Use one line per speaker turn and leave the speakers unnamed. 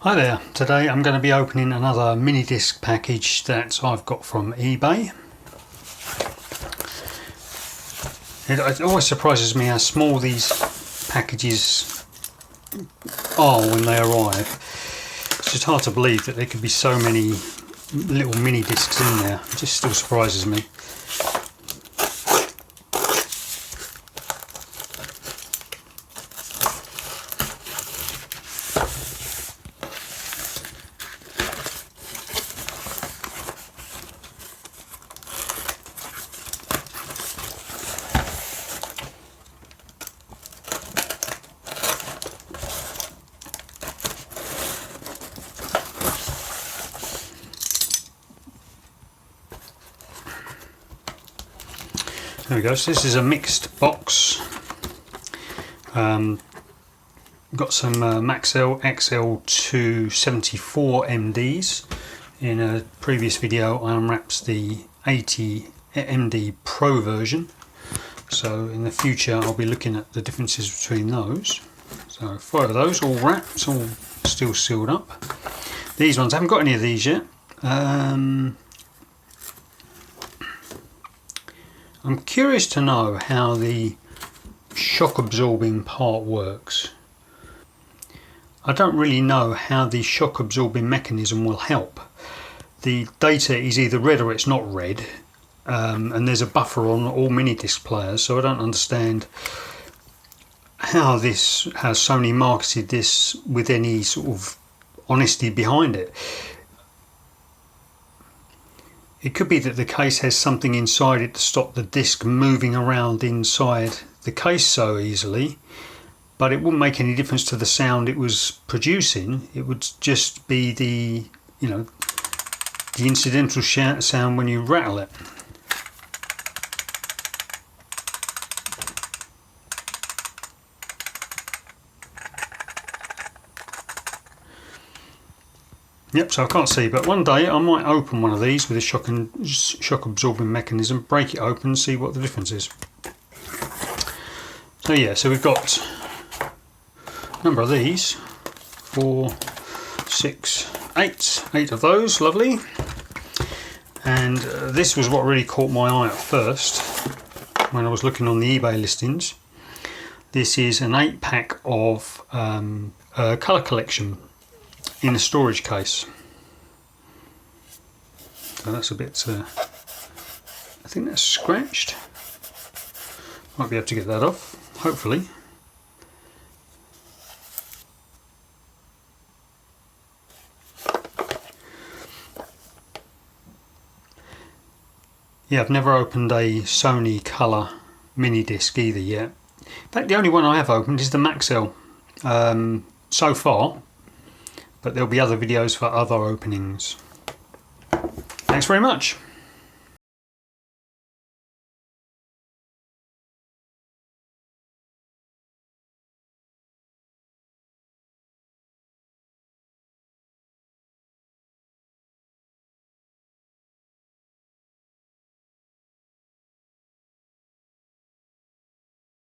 Hi there, today I'm going to be opening another mini disc package that I've got from eBay. It always surprises me how small these packages are when they arrive. It's just hard to believe that there could be so many little mini discs in there. It just still surprises me. There we go, so this is a mixed box. Got some Maxell XL274 MDs. In a previous video I unwrapped the 80 MD Pro version. So in the future I'll be looking at the differences between those. So 5 of those all wrapped, all still sealed up. These ones, I haven't got any of these yet. I'm curious to know how the shock absorbing part works. I don't really know how the shock absorbing mechanism will help. The data is either red or it's not red, and there's a buffer on all mini disc players, so I don't understand how Sony marketed this with any sort of honesty behind it. It could be that the case has something inside it to stop the disc moving around inside the case so easily, but it wouldn't make any difference to the sound it was producing. It would just be the incidental sound when you rattle it. Yep, so I can't see, but one day I might open one of these with a shock absorbing mechanism, break it open, see what the difference is. So yeah, so we've got a number of these, 4, 6, 8 of those, lovely. And this was what really caught my eye at first when I was looking on the eBay listings. This is an 8-pack of colour collection in a storage case. So that's a bit, I think that's scratched. Might be able to get that off, hopefully. Yeah, I've never opened a Sony Color mini disc either yet. In fact, the only one I have opened is the Maxell so far. But there'll be other videos for other openings. Thanks very much.